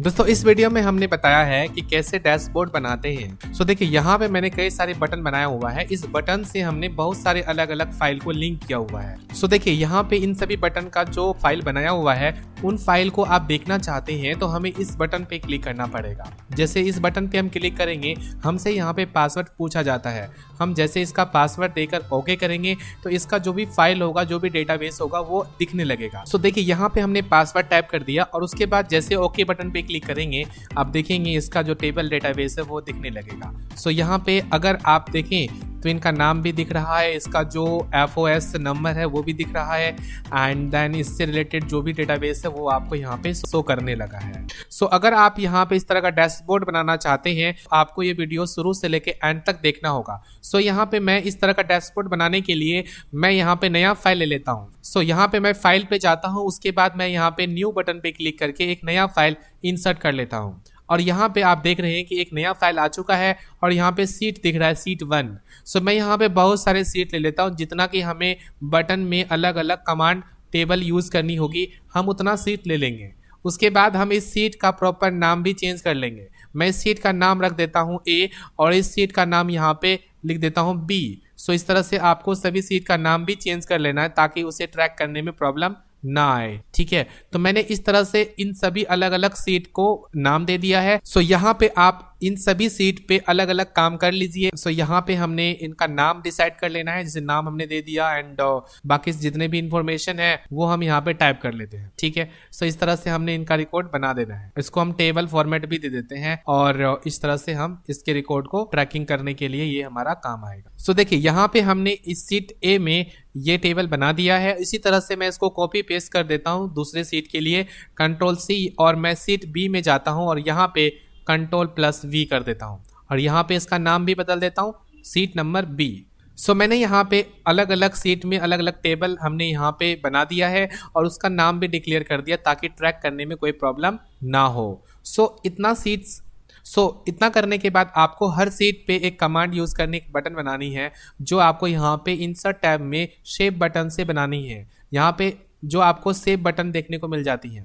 दोस्तों इस वीडियो में हमने बताया है कि कैसे डैशबोर्ड बनाते हैं। सो देखिए यहाँ पे मैंने कई सारे बटन बनाया हुआ है। इस बटन से हमने बहुत सारे अलग अलग फाइल को लिंक किया हुआ है। सो देखिए यहाँ पे इन सभी बटन का जो फाइल बनाया हुआ है उन फाइल को आप देखना चाहते हैं तो हमें इस बटन पे क्लिक करना पड़ेगा। जैसे इस बटन पे हम क्लिक करेंगे हमसे यहाँ पे पासवर्ड पूछा जाता है। हम जैसे इसका पासवर्ड देकर ओके करेंगे तो इसका जो भी फाइल होगा, जो भी डेटाबेस होगा वो दिखने लगेगा। सो देखिए यहाँ पे हमने पासवर्ड टाइप कर दिया और उसके बाद जैसे ओके बटन पे क्लिक करेंगे आप देखेंगे इसका जो टेबल डेटाबेस है वो दिखने लगेगा। सो यहाँ पे अगर आप देखें तो इनका नाम भी दिख रहा है, इसका जो FOS नंबर है वो भी दिख रहा है एंड देन इससे रिलेटेड जो भी डेटाबेस है वो आपको यहाँ पे शो करने लगा है। सो अगर आप यहाँ पे इस तरह का डैशबोर्ड बनाना चाहते हैं आपको ये वीडियो शुरू से लेके एंड तक देखना होगा। सो यहाँ पे मैं इस तरह का डैशबोर्ड बनाने के लिए मैं यहाँ पे नया फाइल ले लेता हूँ। सो यहाँ पे मैं फाइल पे जाता हूँ, उसके बाद मैं यहाँ पे न्यू बटन पे क्लिक करके एक नया फाइल इंसर्ट कर लेता हूँ और यहाँ पे आप देख रहे हैं कि एक नया फाइल आ चुका है और यहाँ पे सीट दिख रहा है, सीट 1। सो मैं यहाँ पे बहुत सारे सीट ले लेता हूँ, जितना कि हमें बटन में अलग अलग कमांड टेबल यूज करनी होगी हम उतना सीट ले लेंगे। उसके बाद हम इस सीट का प्रॉपर नाम भी चेंज कर लेंगे। मैं इस सीट का नाम रख देता हूँ A और इस सीट का नाम यहाँ पे लिख देता हूँ B। सो इस तरह से आपको सभी सीट का नाम भी चेंज कर लेना है ताकि उसे ट्रैक करने में प्रॉब्लम ना आए। ठीक है, तो मैंने इस तरह से इन सभी अलग अलग सीट को नाम दे दिया है। सो यहाँ पे आप इन सभी सीट पे अलग अलग काम कर लीजिए। सो यहाँ पे हमने इनका नाम डिसाइड कर लेना है, जैसे नाम हमने दे दिया एंड बाकी जितने भी इंफॉर्मेशन है वो हम यहाँ पे टाइप कर लेते हैं। ठीक है, सो इस तरह से हमने इनका रिकॉर्ड बना देना है। इसको हम टेबल फॉर्मेट भी दे देते हैं और इस तरह से हम इसके रिकॉर्ड को ट्रैकिंग करने के लिए ये हमारा काम आएगा। सो देखिए यहाँ पे हमने इस सीट A में ये टेबल बना दिया है। इसी तरह से मैं इसको कॉपी पेस्ट कर देता हूँ दूसरे सीट के लिए, Ctrl+C, और मैं सीट B में जाता हूँ और यहाँ पे Ctrl+V कर देता हूँ और यहाँ पे इसका नाम भी बदल देता हूँ, सीट नंबर B। सो मैंने यहाँ पे अलग अलग सीट में अलग अलग टेबल हमने यहाँ पे बना दिया है और उसका नाम भी डिक्लेयर कर दिया ताकि ट्रैक करने में कोई प्रॉब्लम ना हो। इतना करने के बाद आपको हर सीट पे एक कमांड यूज करने की बटन बनानी है जो आपको यहाँ पे इंसर्ट टैब में शेप बटन से बनानी है। यहाँ पे जो आपको सेव बटन देखने को मिल जाती है।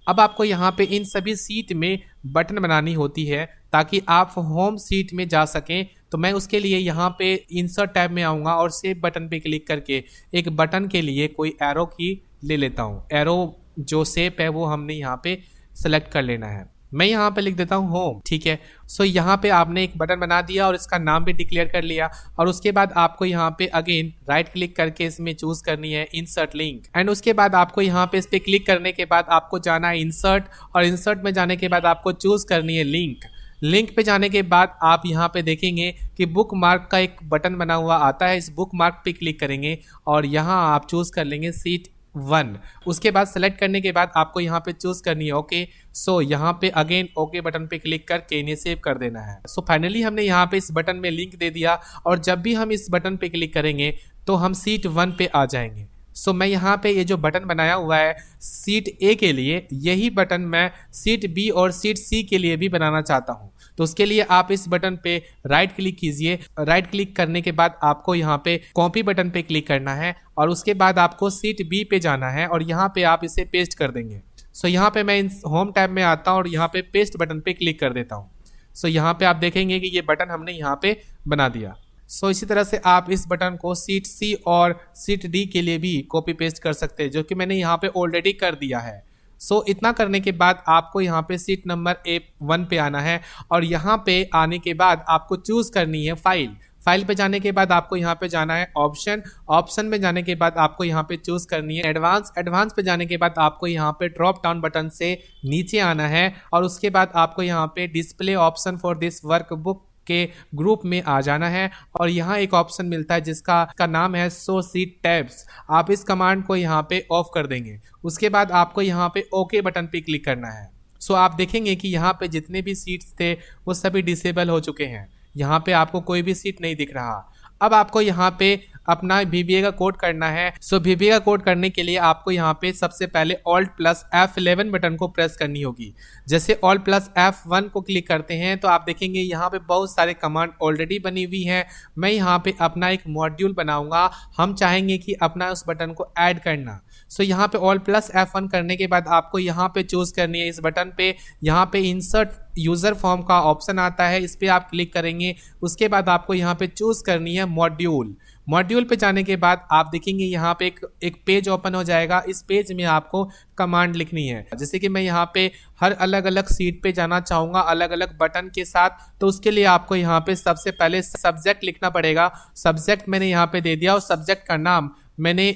अब आपको यहाँ पे इन सभी सीट में बटन बनानी होती है ताकि आप होम सीट में जा सकें। तो मैं उसके लिए यहाँ पे इंसर्ट टैब में आऊँगा और सेव बटन पे क्लिक करके एक बटन के लिए कोई एरो की ले लेता हूँ। एरो जो शेप है वो हमने यहाँ पे सेलेक्ट कर लेना है। मैं यहाँ पे लिख देता हूँ होम। ठीक है, सो यहाँ पे आपने एक बटन बना दिया और इसका नाम भी डिक्लेयर कर लिया और उसके बाद आपको यहाँ पे अगेन राइट क्लिक करके इसमें चूज करनी है इंसर्ट लिंक एंड उसके बाद आपको यहाँ पे इस पे क्लिक करने के बाद आपको जाना है इंसर्ट और इंसर्ट में जाने के बाद आपको चूज करनी है लिंक। लिंक पे जाने के बाद आप यहाँ पे देखेंगे कि बुक मार्क का एक बटन बना हुआ आता है। इस बुक मार्क पे क्लिक करेंगे और यहाँ आप चूज कर लेंगे सीट 1। उसके बाद सेलेक्ट करने के बाद आपको यहाँ पे चूज करनी है ओके। सो यहाँ पे अगेन ओके बटन पे क्लिक करके इन्हें सेव कर देना है। सो फाइनली हमने यहाँ पे इस बटन में लिंक दे दिया और जब भी हम इस बटन पे क्लिक करेंगे तो हम सीट 1 पे आ जाएंगे। सो मैं यहाँ पे ये जो बटन बनाया हुआ है सीट A के लिए, यही बटन मैं सीट B और सीट C के लिए भी बनाना चाहता हूँ। तो उसके लिए आप इस बटन पे राइट क्लिक कीजिए। राइट क्लिक करने के बाद आपको यहाँ पे कॉपी बटन पे क्लिक करना है और उसके बाद आपको सीट B पे जाना है और यहाँ पे आप इसे पेस्ट कर देंगे। सो यहाँ पे मैं होम टैब में आता हूँ और यहाँ पे पेस्ट बटन पे क्लिक कर देता हूँ। सो यहाँ पे आप देखेंगे कि ये बटन हमने यहाँ पे बना दिया। सो इसी तरह से आप इस बटन को सीट C और सीट D के लिए भी कॉपी पेस्ट कर सकते हैं, जो कि मैंने यहाँ पे ऑलरेडी कर दिया है। सो इतना करने के बाद आपको यहाँ पे सीट नंबर A1 पे आना है और यहाँ पे आने के बाद आपको चूज करनी है फाइल पे जाने के बाद आपको यहाँ पे जाना है ऑप्शन में जाने के बाद आपको यहाँ पे चूज करनी है एडवांस पे जाने के बाद आपको यहाँ पे ड्रॉप डाउन बटन से नीचे आना है और उसके बाद आपको यहाँ पे display option for this workbook के ग्रुप में आ जाना है और यहाँ एक ऑप्शन मिलता है जिसका नाम है शो सीट टैब्स। आप इस कमांड को यहाँ पे ऑफ कर देंगे। उसके बाद आपको यहाँ पे ओके बटन पे क्लिक करना है। सो आप देखेंगे कि यहाँ पे जितने भी सीट्स थे वो सभी डिसेबल हो चुके हैं। यहाँ पे आपको कोई भी सीट नहीं दिख रहा। अब आपको यहाँ पे अपना VBA का कोड करना है। सो VBA का कोड करने के लिए आपको यहाँ पे सबसे पहले Alt+F11 बटन को प्रेस करनी होगी। जैसे Alt+F1 को क्लिक करते हैं तो आप देखेंगे यहाँ पे बहुत सारे कमांड ऑलरेडी बनी हुई हैं। मैं यहाँ पे अपना एक मॉड्यूल बनाऊंगा। हम चाहेंगे कि अपना उस बटन को ऐड करना। सो यहाँ पे ऑल प्लस F1 करने के बाद आपको यहाँ पे चूज करनी है इस बटन पे, यहाँ पे इंसर्ट यूजर फॉर्म का ऑप्शन आता है, इस पे आप क्लिक करेंगे। उसके बाद आपको यहाँ पे चूज करनी है मॉड्यूल। मॉड्यूल पे जाने के बाद आप देखेंगे यहाँ पे एक पेज ओपन हो जाएगा। इस पेज में आपको कमांड लिखनी है। जैसे कि मैं यहाँ पे हर अलग अलग सीट पे जाना चाहूँगा अलग अलग बटन के साथ, तो उसके लिए आपको यहाँ पे सबसे पहले सब्जेक्ट लिखना पड़ेगा। सब्जेक्ट मैंने यहाँ पे दे दिया और सब्जेक्ट का नाम मैंने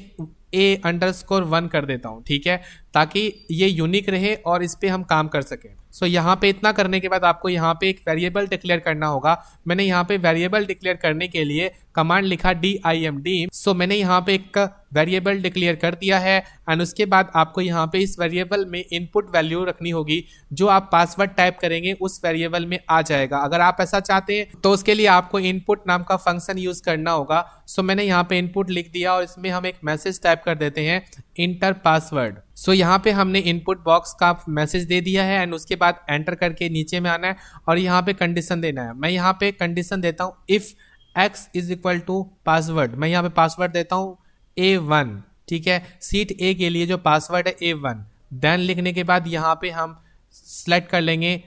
A_1 कर देता हूँ, ठीक है, ताकि ये यूनिक रहे और इस पे हम काम कर सकें। सो यहाँ पे इतना करने के बाद आपको यहाँ पे एक वेरिएबल डिक्लेयर करना होगा। मैंने यहाँ पे वेरिएबल डिक्लेयर करने के लिए कमांड लिखा dim। सो मैंने यहाँ पे एक वेरिएबल डिक्लेयर कर दिया है एंड उसके बाद आपको यहाँ पे इस वेरिएबल में इनपुट वैल्यू रखनी होगी। जो आप पासवर्ड टाइप करेंगे उस वेरिएबल में आ जाएगा। अगर आप ऐसा चाहते हैं तो उसके लिए आपको इनपुट नाम का फंक्शन यूज करना होगा। सो मैंने यहाँ पे इनपुट लिख दिया और इसमें हम एक मैसेज टाइप कर देते हैं इंटर पासवर्ड। सो यहाँ पे हमने इनपुट बॉक्स का मैसेज दे दिया है एंड उसके बाद एंटर करके नीचे में आना है और यहाँ पे कंडीशन देना है। मैं यहाँ पे कंडीशन देता हूँ if x is equal to password. मैं यहाँ पे पासवर्ड देता हूँ A1, ठीक है, सीट A के लिए जो पासवर्ड है A1। देन लिखने के बाद यहाँ पे हम सेलेक्ट कर लेंगे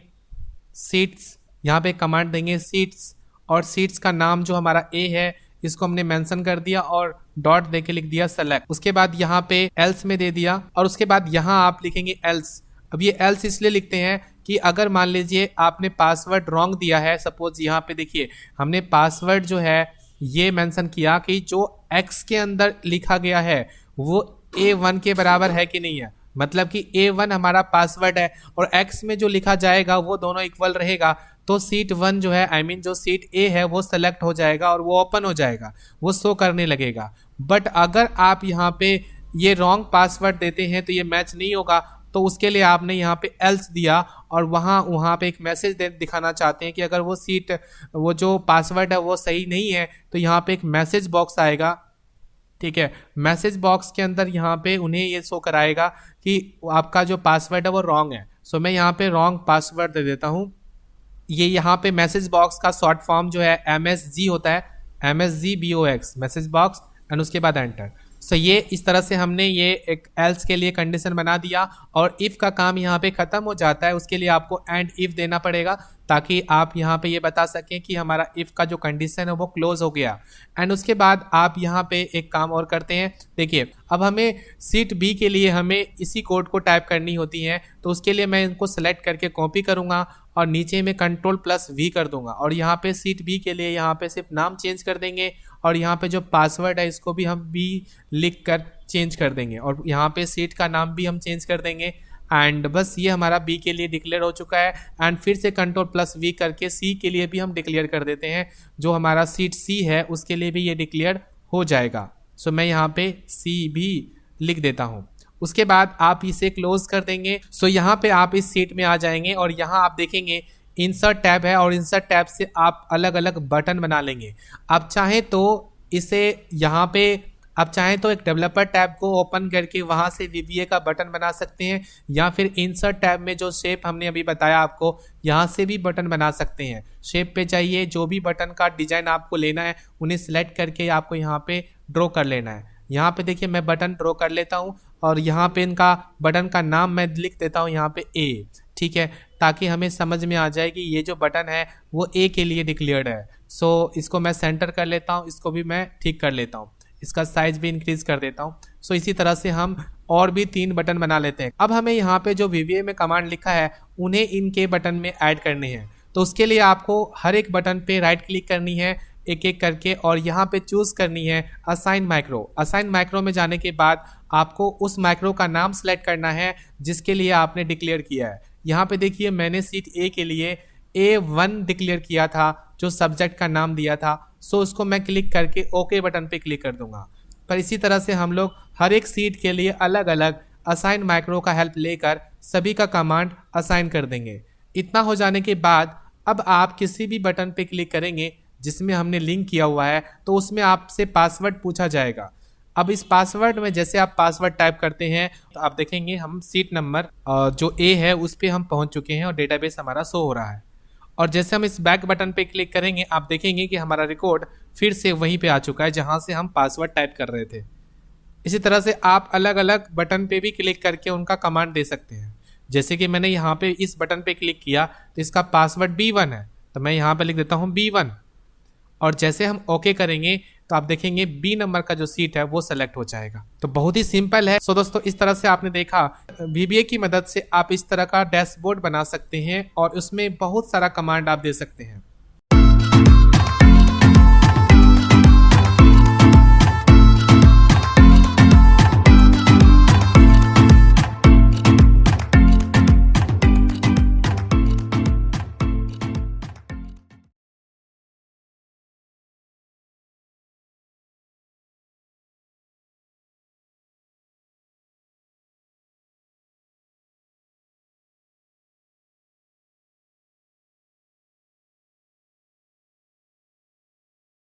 सीट्स, यहाँ पे कमांड देंगे सीट्स और सीट्स का नाम जो हमारा A है इसको हमने मेंशन कर दिया और डॉट देके लिख दिया सेलेक्ट। उसके बाद यहाँ पे एल्स में दे दिया और उसके बाद यहाँ आप लिखेंगे एल्स। अब ये एल्स इसलिए लिखते हैं कि अगर मान लीजिए आपने पासवर्ड रॉन्ग दिया है, सपोज यहाँ पे देखिए हमने पासवर्ड जो है ये मेंशन किया कि जो x के अंदर लिखा गया है वो A1 के बराबर है कि नहीं है, मतलब कि A1 हमारा पासवर्ड है और x में जो लिखा जाएगा वो दोनों इक्वल रहेगा, तो सीट 1 जो है जो सीट A है वो सेलेक्ट हो जाएगा और वो ओपन हो जाएगा, वो शो करने लगेगा। बट अगर आप यहाँ पे ये रॉन्ग पासवर्ड देते हैं तो ये मैच नहीं होगा, तो उसके लिए आपने यहाँ पे एल्स दिया और वहाँ पे एक मैसेज दिखाना चाहते हैं कि अगर वो जो पासवर्ड है वो सही नहीं है तो यहाँ पे एक मैसेज बॉक्स आएगा, ठीक है। मैसेज बॉक्स के अंदर यहाँ पे उन्हें ये शो कराएगा कि आपका जो पासवर्ड है वो रॉन्ग है। सो मैं यहाँ पे रॉन्ग पासवर्ड दे देता हूँ। ये यहाँ पे मैसेज बॉक्स का शॉर्ट फॉर्म जो है MSG होता है, MSGBOX मैसेज बॉक्स एंड उसके बाद एंटर। सो ये इस तरह से हमने ये एक एल्स के लिए कंडीशन बना दिया और इफ का काम यहाँ पे खत्म हो जाता है। उसके लिए आपको एंड इफ देना पड़ेगा ताकि आप यहाँ पे ये बता सकें कि हमारा इफ का जो कंडीशन है वो क्लोज हो गया। एंड उसके बाद आप यहाँ पे एक काम और करते हैं, देखिए अब हमें सीट बी के लिए हमें इसी कोड को टाइप करनी होती है, तो उसके लिए मैं इनको सेलेक्ट करके कॉपी करूँगा और नीचे में Ctrl+V कर दूंगा और यहाँ पे सीट बी के लिए यहाँ पे सिर्फ नाम चेंज कर देंगे और यहाँ पे जो पासवर्ड है इसको भी हम बी लिख कर चेंज कर देंगे और यहाँ पे सीट का नाम भी हम चेंज कर देंगे। एंड बस ये हमारा बी के लिए डिक्लेयर हो चुका है। एंड फिर से Ctrl+V करके सी के लिए भी हम डिक्लेयर कर देते हैं, जो हमारा सीट सी है उसके लिए भी ये डिक्लेयर हो जाएगा। सो मैं यहाँ पे सी भी लिख देता हूँ। उसके बाद आप इसे क्लोज कर देंगे। सो यहाँ पे आप इस सीट में आ जाएंगे और यहाँ आप देखेंगे इंसर्ट टैब है और इंसर्ट टैब से आप अलग अलग बटन बना लेंगे। आप चाहें तो इसे यहाँ पे आप चाहें तो एक डेवलपर टैब को ओपन करके वहाँ से VBA का बटन बना सकते हैं, या फिर इंसर्ट टैब में जो शेप हमने अभी बताया आपको यहाँ से भी बटन बना सकते हैं। शेप पे जाइए, जो भी बटन का डिजाइन आपको लेना है उन्हें सिलेक्ट करके आपको यहाँ पे ड्रॉ कर लेना है। यहाँ पे देखिए मैं बटन ड्रॉ कर लेता हूँ और यहाँ पे इनका बटन का नाम मैं लिख देता हूँ यहाँ पे A, ठीक है, ताकि हमें समझ में आ जाए कि ये जो बटन है वो A के लिए डिक्लेयर्ड है। सो इसको मैं सेंटर कर लेता हूँ, इसको भी मैं ठीक कर लेता हूँ, इसका साइज भी इंक्रीज कर देता हूँ। सो इसी तरह से हम और भी 3 बटन बना लेते हैं। अब हमें यहाँ पे जो VBA में कमांड लिखा है उन्हें इनके बटन में ऐड करने हैं, तो उसके लिए आपको हर एक बटन पे राइट क्लिक करनी है एक एक करके और यहाँ पे चूज करनी है असाइन माइक्रो। असाइन माइक्रो में जाने के बाद आपको उस माइक्रो का नाम सेलेक्ट करना है जिसके लिए आपने डिक्लेयर किया है। यहाँ पे देखिए मैंने सीट A के लिए A1 डिक्लेयर किया था, जो सब्जेक्ट का नाम दिया था। सो उसको मैं क्लिक करके ओके बटन पे क्लिक कर दूंगा। पर इसी तरह से हम लोग हर एक सीट के लिए अलग अलग असाइन माइक्रो का हेल्प लेकर सभी का कमांड असाइन कर देंगे। इतना हो जाने के बाद अब आप किसी भी बटन पे क्लिक करेंगे जिसमें हमने लिंक किया हुआ है, तो उसमें आपसे पासवर्ड पूछा जाएगा। अब इस पासवर्ड में जैसे आप पासवर्ड टाइप करते हैं तो आप देखेंगे हम सीट नंबर जो A है उस पर हम पहुंच चुके हैं और डेटाबेस हमारा शो हो रहा है। और जैसे हम इस बैक बटन पे क्लिक करेंगे आप देखेंगे कि हमारा रिकॉर्ड फिर से वहीं पे आ चुका है जहां से हम पासवर्ड टाइप कर रहे थे। इसी तरह से आप अलग अलग बटन पे भी क्लिक करके उनका कमांड दे सकते हैं। जैसे कि मैंने यहाँ पे इस बटन पे क्लिक किया तो इसका पासवर्ड B1 है, तो मैं यहाँ पे लिख देता हूँ B1 और जैसे हम ओके करेंगे तो आप देखेंगे B नंबर का जो सीट है वो सेलेक्ट हो जाएगा। तो बहुत ही सिंपल है। सो दोस्तों, इस तरह से आपने देखा VBA की मदद से आप इस तरह का डैशबोर्ड बना सकते हैं और उसमें बहुत सारा कमांड आप दे सकते हैं।